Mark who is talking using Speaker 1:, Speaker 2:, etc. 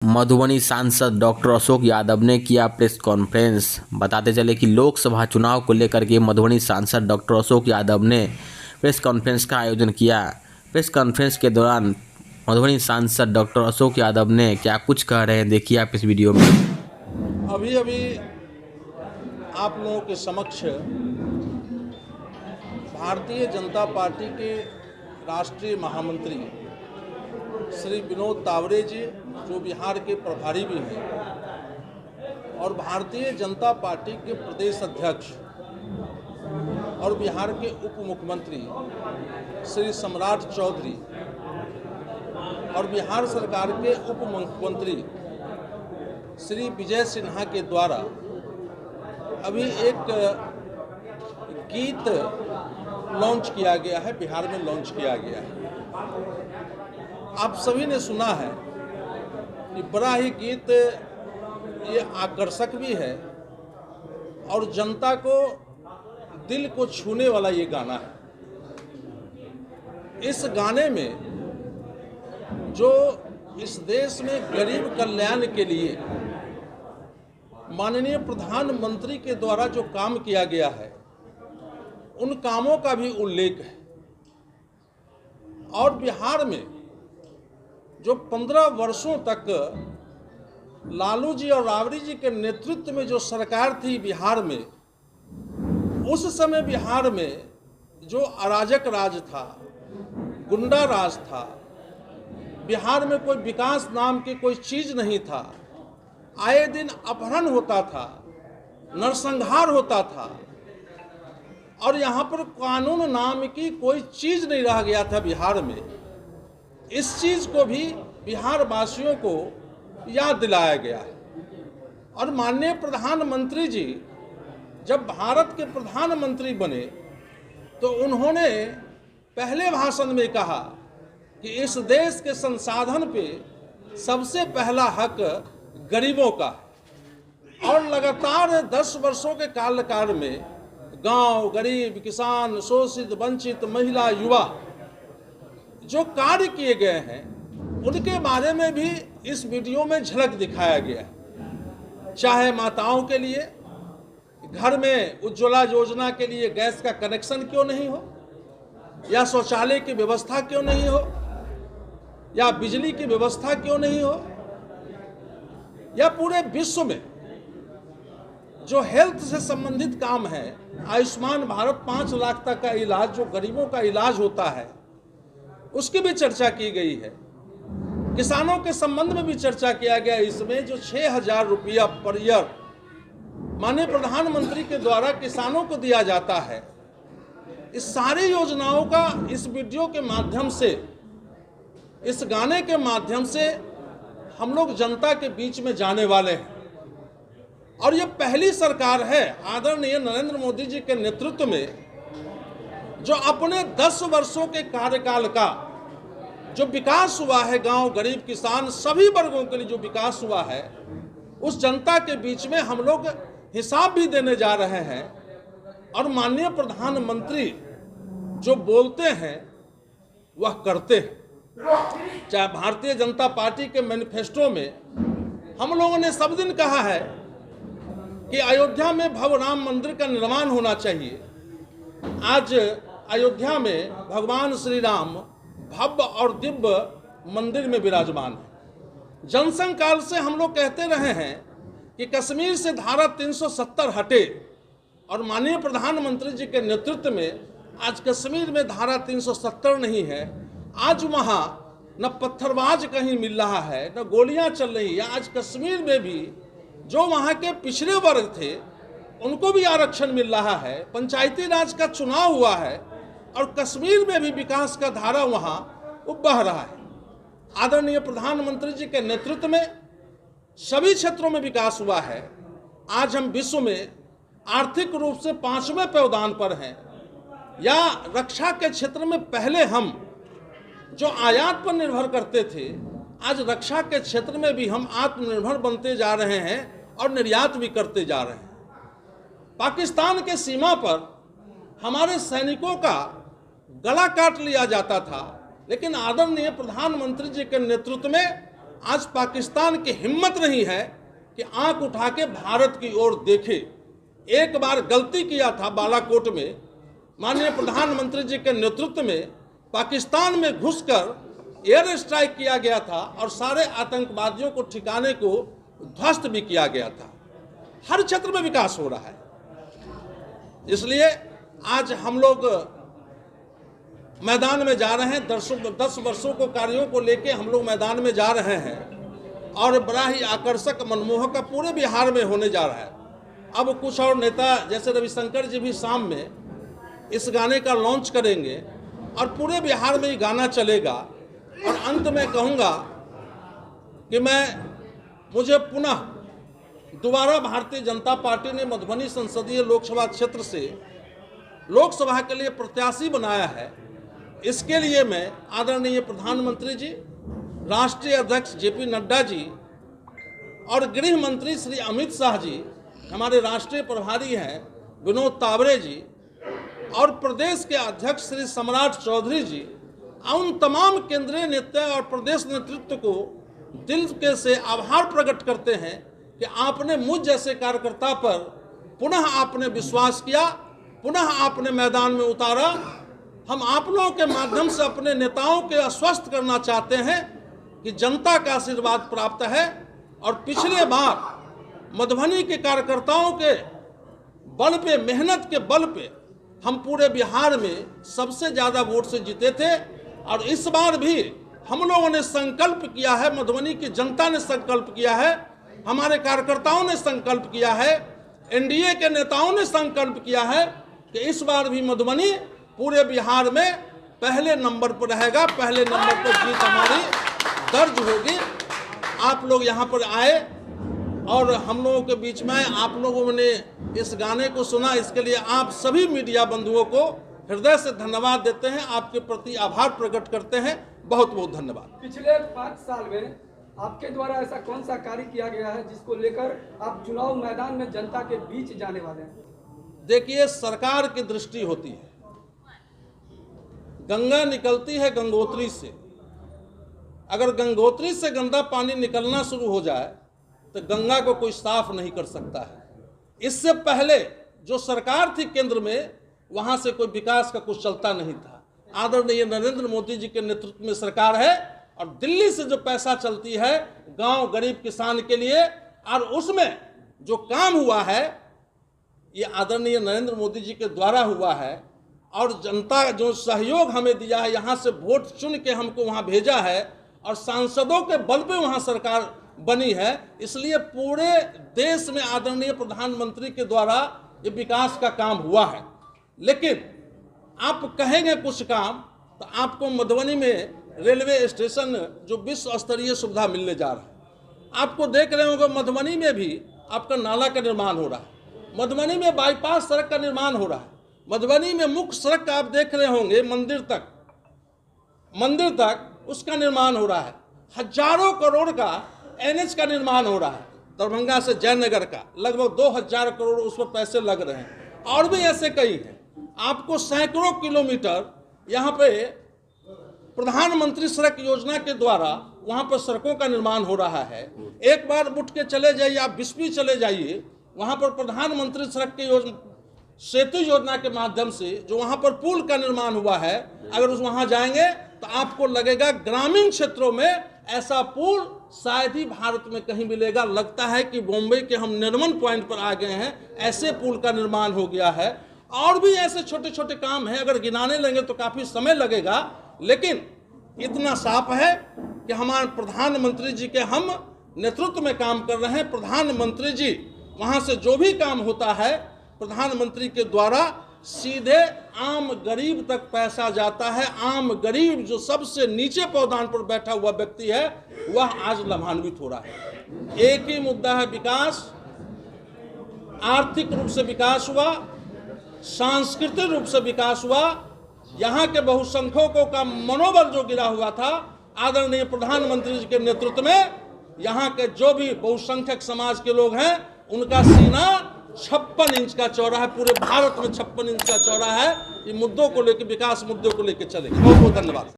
Speaker 1: मधुबनी सांसद डॉक्टर अशोक यादव ने किया प्रेस कॉन्फ्रेंस। बताते चले कि लोकसभा चुनाव को लेकर के मधुबनी सांसद डॉक्टर अशोक यादव ने प्रेस कॉन्फ्रेंस का आयोजन किया। प्रेस कॉन्फ्रेंस के दौरान मधुबनी सांसद डॉक्टर अशोक यादव ने क्या कुछ कह रहे हैं, देखिए आप इस वीडियो में।
Speaker 2: अभी आप लोगों के समक्ष भारतीय जनता पार्टी के राष्ट्रीय महामंत्री श्री विनोद तावरे जी, जो बिहार के प्रभारी भी हैं, और भारतीय जनता पार्टी के प्रदेश अध्यक्ष और बिहार के उप मुख्यमंत्री श्री सम्राट चौधरी और बिहार सरकार के उप मुख्यमंत्री श्री विजय सिन्हा के द्वारा अभी एक गीत लॉन्च किया गया है, बिहार में लॉन्च किया गया है। आप सभी ने सुना है कि बड़ा ही गीत ये आकर्षक भी है और जनता को दिल को छूने वाला ये गाना है। इस गाने में जो इस देश में गरीब कल्याण के लिए माननीय प्रधानमंत्री के द्वारा जो काम किया गया है, उन कामों का भी उल्लेख है। और बिहार में जो 15 वर्षों तक लालू जी और राबड़ी जी के नेतृत्व में जो सरकार थी बिहार में, उस समय बिहार में जो अराजक राज था, गुंडा राज था, बिहार में कोई विकास नाम की कोई चीज़ नहीं था। आए दिन अपहरण होता था, नरसंहार होता था और यहाँ पर कानून नाम की कोई चीज़ नहीं रह गया था बिहार में। इस चीज़ को भी बिहार वासियों को याद दिलाया गया है। और माननीय प्रधानमंत्री जी जब भारत के प्रधानमंत्री बने तो उन्होंने पहले भाषण में कहा कि इस देश के संसाधन पे सबसे पहला हक गरीबों का है। और लगातार 10 वर्षों के कार्यकाल में गांव, गरीब, किसान, शोषित, वंचित, महिला, युवा जो कार्य किए गए हैं, उनके बारे में भी इस वीडियो में झलक दिखाया गया है। चाहे माताओं के लिए घर में उज्ज्वला योजना के लिए गैस का कनेक्शन क्यों नहीं हो, या शौचालय की व्यवस्था क्यों नहीं हो, या बिजली की व्यवस्था क्यों नहीं हो, या पूरे विश्व में जो हेल्थ से संबंधित काम है, आयुष्मान भारत 5 लाख तक का इलाज जो गरीबों का इलाज होता है, उसकी भी चर्चा की गई है। किसानों के संबंध में भी चर्चा किया गया। इसमें जो 6,000 रुपया पर ईयर माननीय प्रधानमंत्री के द्वारा किसानों को दिया जाता है, इस सारी योजनाओं का इस वीडियो के माध्यम से, इस गाने के माध्यम से हम लोग जनता के बीच में जाने वाले हैं। और ये पहली सरकार है आदरणीय नरेंद्र मोदी जी के नेतृत्व में जो अपने 10 वर्षों के कार्यकाल का जो विकास हुआ है, गांव, गरीब, किसान, सभी वर्गों के लिए जो विकास हुआ है, उस जनता के बीच में हम लोग हिसाब भी देने जा रहे हैं। और माननीय प्रधानमंत्री जो बोलते हैं वह करते हैं। चाहे भारतीय जनता पार्टी के मैनिफेस्टो में हम लोगों ने सब दिन कहा है कि अयोध्या में भव्य राम मंदिर का निर्माण होना चाहिए। आज अयोध्या में भगवान श्री राम भव्य और दिव्य मंदिर में विराजमान है। जनसंघ काल से हम लोग कहते रहे हैं कि कश्मीर से धारा 370 हटे, और माननीय प्रधानमंत्री जी के नेतृत्व में आज कश्मीर में धारा 370 नहीं है। आज वहाँ न पत्थरबाज कहीं मिल रहा है, न गोलियां चल रही है। आज कश्मीर में भी जो वहाँ के पिछड़े वर्ग थे उनको भी आरक्षण मिल रहा है। पंचायती राज का चुनाव हुआ है और कश्मीर में भी विकास का धारा वहाँ बह रहा है। आदरणीय प्रधानमंत्री जी के नेतृत्व में सभी क्षेत्रों में विकास हुआ है। आज हम विश्व में आर्थिक रूप से 5वें पैदान पर हैं। या रक्षा के क्षेत्र में पहले हम जो आयात पर निर्भर करते थे, आज रक्षा के क्षेत्र में भी हम आत्मनिर्भर बनते जा रहे हैं और निर्यात भी करते जा रहे हैं। पाकिस्तान के सीमा पर हमारे सैनिकों का गला काट लिया जाता था, लेकिन आदरणीय प्रधानमंत्री जी के नेतृत्व में आज पाकिस्तान की हिम्मत नहीं है कि आंख उठा के भारत की ओर देखे। एक बार गलती किया था बालाकोट में, माननीय प्रधानमंत्री जी के नेतृत्व में पाकिस्तान में घुसकर एयर स्ट्राइक किया गया था और सारे आतंकवादियों को ठिकाने को ध्वस्त भी किया गया था। हर क्षेत्र में विकास हो रहा है, इसलिए आज हम लोग मैदान में जा रहे हैं। 10 वर्षों को कार्यों को लेके हम लोग मैदान में जा रहे हैं और बड़ा ही आकर्षक मनमोहक का पूरे बिहार में होने जा रहा है। अब कुछ और नेता जैसे रविशंकर जी भी शाम में इस गाने का लॉन्च करेंगे और पूरे बिहार में ये गाना चलेगा। और अंत में कहूँगा कि मुझे पुनः दोबारा भारतीय जनता पार्टी ने मधुबनी संसदीय लोकसभा क्षेत्र से लोकसभा के लिए प्रत्याशी बनाया है। इसके लिए मैं आदरणीय प्रधानमंत्री जी, राष्ट्रीय अध्यक्ष जेपी नड्डा जी और गृह मंत्री श्री अमित शाह जी, हमारे राष्ट्रीय प्रभारी हैं विनोद तावरे जी और प्रदेश के अध्यक्ष श्री सम्राट चौधरी जी, उन तमाम केंद्रीय नेता और प्रदेश नेतृत्व को दिल के से आभार प्रकट करते हैं कि आपने मुझ जैसे कार्यकर्ता पर पुनः आपने विश्वास किया, पुनः आपने मैदान में उतारा। हम आप लोगों के माध्यम से अपने नेताओं के आश्वस्त करना चाहते हैं कि जनता का आशीर्वाद प्राप्त है और पिछले बार मधुबनी के कार्यकर्ताओं के बल पे, मेहनत के बल पे हम पूरे बिहार में सबसे ज़्यादा वोट से जीते थे। और इस बार भी हम लोगों ने संकल्प किया है, मधुबनी की जनता ने संकल्प किया है, हमारे कार्यकर्ताओं ने संकल्प किया है, एनडीए के नेताओं ने संकल्प किया है कि इस बार भी मधुबनी पूरे बिहार में पहले नंबर पर रहेगा, पहले नंबर पर जीत हमारी दर्ज होगी। आप लोग यहाँ पर आए और हम लोगों के बीच में आप लोगों ने इस गाने को सुना, इसके लिए आप सभी मीडिया बंधुओं को हृदय से धन्यवाद देते हैं, आपके प्रति आभार प्रकट करते हैं। बहुत बहुत धन्यवाद।
Speaker 3: पिछले 5 साल में आपके द्वारा ऐसा कौन सा कार्य किया गया है जिसको लेकर आप चुनाव मैदान में जनता के बीच जाने वाले हैं?
Speaker 2: देखिए, सरकार की दृष्टि होती है, गंगा निकलती है गंगोत्री से। अगर गंगोत्री से गंदा पानी निकलना शुरू हो जाए तो गंगा को कोई साफ नहीं कर सकता है। इससे पहले जो सरकार थी केंद्र में, वहां से कोई विकास का कुछ चलता नहीं था। आदरणीय नरेंद्र मोदी जी के नेतृत्व में सरकार है और दिल्ली से जो पैसा चलती है गांव गरीब किसान के लिए, और उसमें जो काम हुआ है ये आदरणीय नरेंद्र मोदी जी के द्वारा हुआ है। और जनता जो सहयोग हमें दिया है, यहाँ से वोट चुन के हमको वहाँ भेजा है और सांसदों के बल पे वहाँ सरकार बनी है, इसलिए पूरे देश में आदरणीय प्रधानमंत्री के द्वारा ये विकास का काम हुआ है। लेकिन आप कहेंगे कुछ काम, तो आपको मधुबनी में रेलवे स्टेशन जो विश्व स्तरीय सुविधा मिलने जा रहा है। आपको देख रहे होंगे मधुबनी में भी आपका नाला का निर्माण हो रहा है, मधुबनी में बाईपास सड़क का निर्माण हो रहा है, मधुबनी में मुख्य सड़क का आप देख रहे होंगे मंदिर तक उसका निर्माण हो रहा है। हजारों करोड़ का एनएच का निर्माण हो रहा है, दरभंगा से जयनगर का लगभग 2000 करोड़ उस पर पैसे लग रहे हैं। और भी ऐसे कई हैं। आपको सैकड़ों किलोमीटर यहाँ पे प्रधानमंत्री सड़क योजना के द्वारा वहाँ पर सड़कों का निर्माण हो रहा है। एक बार उठ के चले जाइए, आप बिस्फी चले जाइए, वहाँ पर प्रधानमंत्री सड़क के सेतु योजना के माध्यम से जो वहाँ पर पुल का निर्माण हुआ है, अगर उस वहाँ जाएंगे तो आपको लगेगा ग्रामीण क्षेत्रों में ऐसा पुल शायद ही भारत में कहीं मिलेगा। लगता है कि बॉम्बे के हम निर्मल पॉइंट पर आ गए हैं, ऐसे पुल का निर्माण हो गया है। और भी ऐसे छोटे छोटे काम हैं, अगर गिनाने लगेंगे तो काफ़ी समय लगेगा। लेकिन इतना साफ है कि हमारे प्रधानमंत्री जी के हम नेतृत्व में काम कर रहे हैं। प्रधानमंत्री जी वहाँ से जो भी काम होता है प्रधानमंत्री के द्वारा सीधे आम गरीब तक पैसा जाता है। आम गरीब जो सबसे नीचे पौधान पर बैठा हुआ व्यक्ति है वह आज लाभान्वित हो रहा है। एक ही मुद्दा है विकास। आर्थिक रूप से विकास हुआ, सांस्कृतिक रूप से विकास हुआ। यहाँ के बहुसंख्यकों का मनोबल जो गिरा हुआ था, आदरणीय प्रधानमंत्री जी के नेतृत्व में यहाँ के जो भी बहुसंख्यक समाज के लोग हैं उनका सीना 56 इंच का चौड़ा है। पूरे भारत में 56 इंच का चौड़ा है। ये मुद्दों को लेकर, विकास मुद्दों को लेकर चलेगा। बहुत बहुत धन्यवाद।